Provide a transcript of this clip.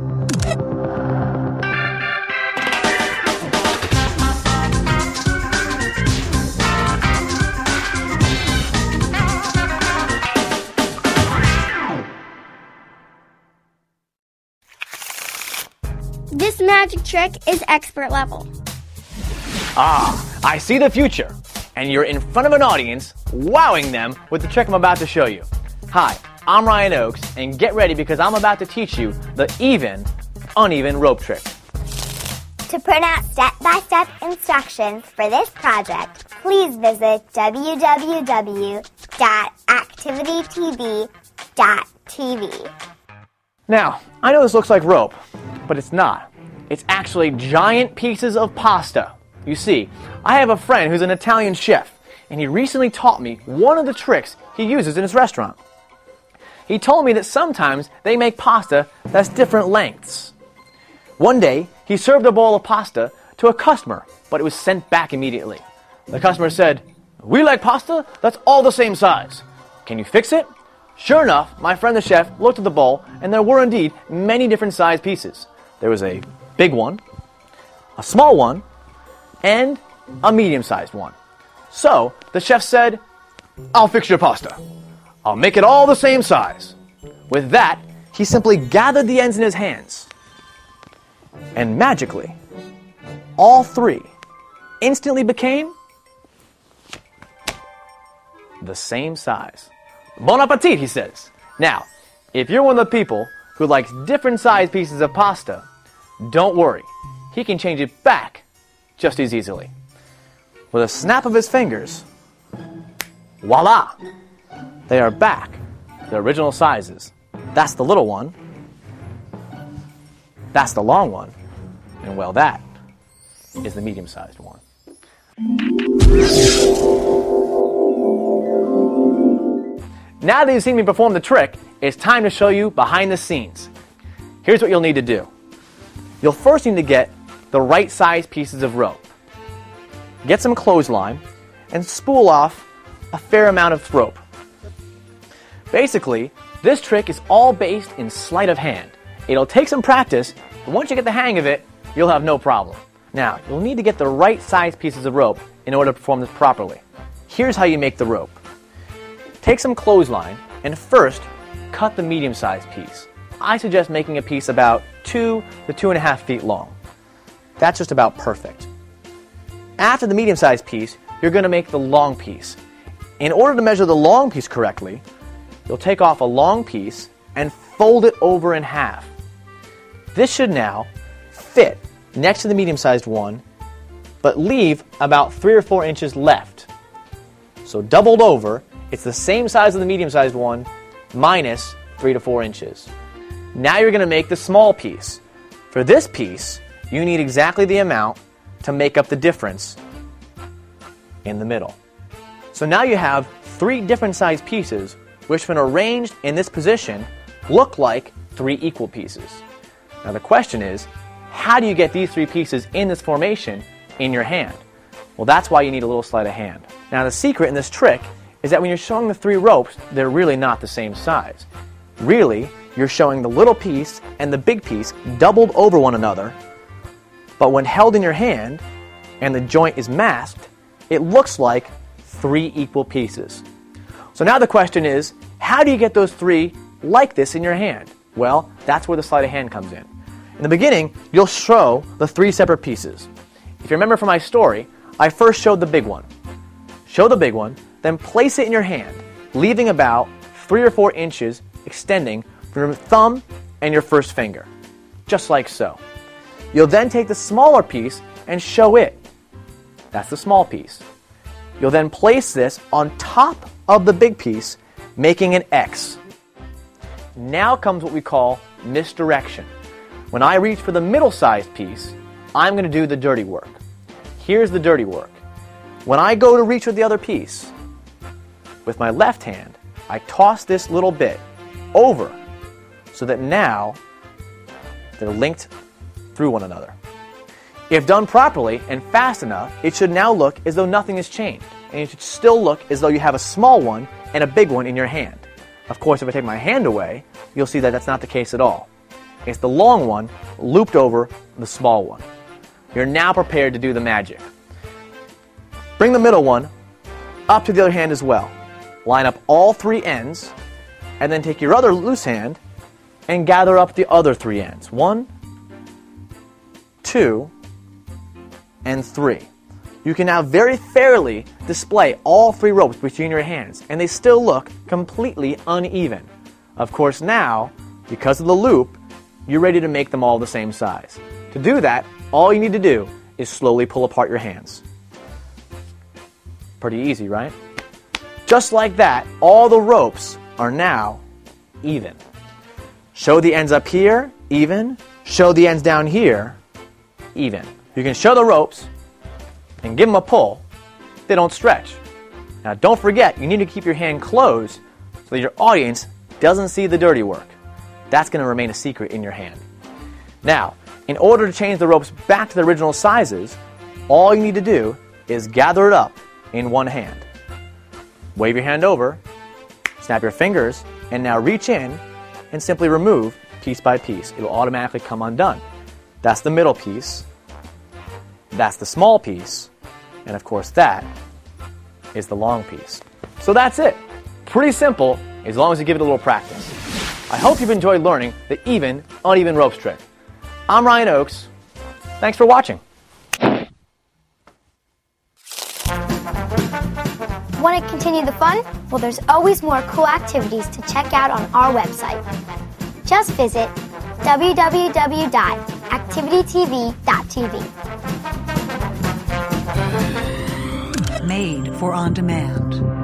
This magic trick is expert level. Ah, I see the future. And you're in front of an audience, wowing them with the trick I'm about to show you. Hi, I'm Ryan Oakes, and get ready because I'm about to teach you the even, uneven rope trick. To print out step-by-step instructions for this project, please visit www.activitytv.tv. Now, I know this looks like rope, but it's not. It's actually giant pieces of pasta. You see, I have a friend who's an Italian chef, and he recently taught me one of the tricks he uses in his restaurant. He told me that sometimes they make pasta that's different lengths. One day, he served a bowl of pasta to a customer, but it was sent back immediately. The customer said, "We like pasta that's all the same size. Can you fix it?" Sure enough, my friend the chef looked at the bowl, and there were indeed many different size pieces. There was a big one, a small one, and a medium-sized one. So, the chef said, "I'll fix your pasta. I'll make it all the same size." With that, he simply gathered the ends in his hands. And magically, all three instantly became the same size. Bon appetit, he says. Now, if you're one of the people who likes different sized pieces of pasta, don't worry. He can change it back just as easily. With a snap of his fingers, voila! They are back, their original sizes. That's the little one. That's the long one. And well, that is the medium-sized one. Now that you've seen me perform the trick, it's time to show you behind the scenes. Here's what you'll need to do. You'll first need to get the right size pieces of rope. Get some clothesline and spool off a fair amount of rope. Basically, this trick is all based in sleight of hand. It'll take some practice, but once you get the hang of it, you'll have no problem. Now, you'll need to get the right size pieces of rope in order to perform this properly. Here's how you make the rope. Take some clothesline and first cut the medium-sized piece. I suggest making a piece about 2 to 2.5 feet long. That's just about perfect. After the medium-sized piece, you're going to make the long piece. In order to measure the long piece correctly, you'll take off a long piece and fold it over in half. This should now fit next to the medium-sized one, but leave about 3 or 4 inches left. So doubled over, it's the same size of the medium-sized one, minus 3 to 4 inches. Now you're going to make the small piece. For this piece, you need exactly the amount to make up the difference in the middle. So now you have 3 different size pieces, which when arranged in this position, look like 3 equal pieces. Now the question is, how do you get these 3 pieces in this formation in your hand? Well, that's why you need a little sleight of hand. Now the secret in this trick is that when you're showing the 3 ropes, they're really not the same size. Really, you're showing the little piece and the big piece doubled over one another, but when held in your hand and the joint is masked, it looks like 3 equal pieces. So now the question is, how do you get those 3 like this in your hand? Well, that's where the sleight of hand comes in. In the beginning, you'll show the 3 separate pieces. If you remember from my story, I first showed the big one. Show the big one, then place it in your hand, leaving about 3 or 4 inches extending from your thumb and your first finger, just like so. You'll then take the smaller piece and show it. That's the small piece. You'll then place this on top of the big piece, making an X. Now comes what we call misdirection. When I reach for the middle-sized piece, I'm going to do the dirty work. Here's the dirty work. When I go to reach for the other piece, with my left hand, I toss this little bit over so that now they're linked through one another. If done properly and fast enough, it should now look as though nothing has changed, and it should still look as though you have a small one and a big one in your hand. Of course, if I take my hand away, you'll see that that's not the case at all. It's the long one looped over the small one. You're now prepared to do the magic. Bring the middle one up to the other hand as well. Line up all 3 ends, and then take your other loose hand and gather up the other 3 ends. 1, 2, and 3. You can now very fairly display all 3 ropes between your hands, and they still look completely uneven. Of course now, because of the loop, you're ready to make them all the same size. To do that, all you need to do is slowly pull apart your hands. Pretty easy, right? Just like that, all the ropes are now even. Show the ends up here, even. Show the ends down here, even. You can show the ropes and give them a pull. They don't stretch. Now don't forget, you need to keep your hand closed so that your audience doesn't see the dirty work. That's going to remain a secret in your hand. Now, in order to change the ropes back to the original sizes, all you need to do is gather it up in one hand. Wave your hand over, snap your fingers, and now reach in and simply remove piece by piece. It will automatically come undone. That's the middle piece. That's the small piece. And of course that is the long piece. So that's it. Pretty simple as long as you give it a little practice. I hope you've enjoyed learning the even, uneven ropes trick. I'm Ryan Oakes. Thanks for watching. Want to continue the fun? Well, there's always more cool activities to check out on our website. Just visit www.activitytv.tv. Made for on demand.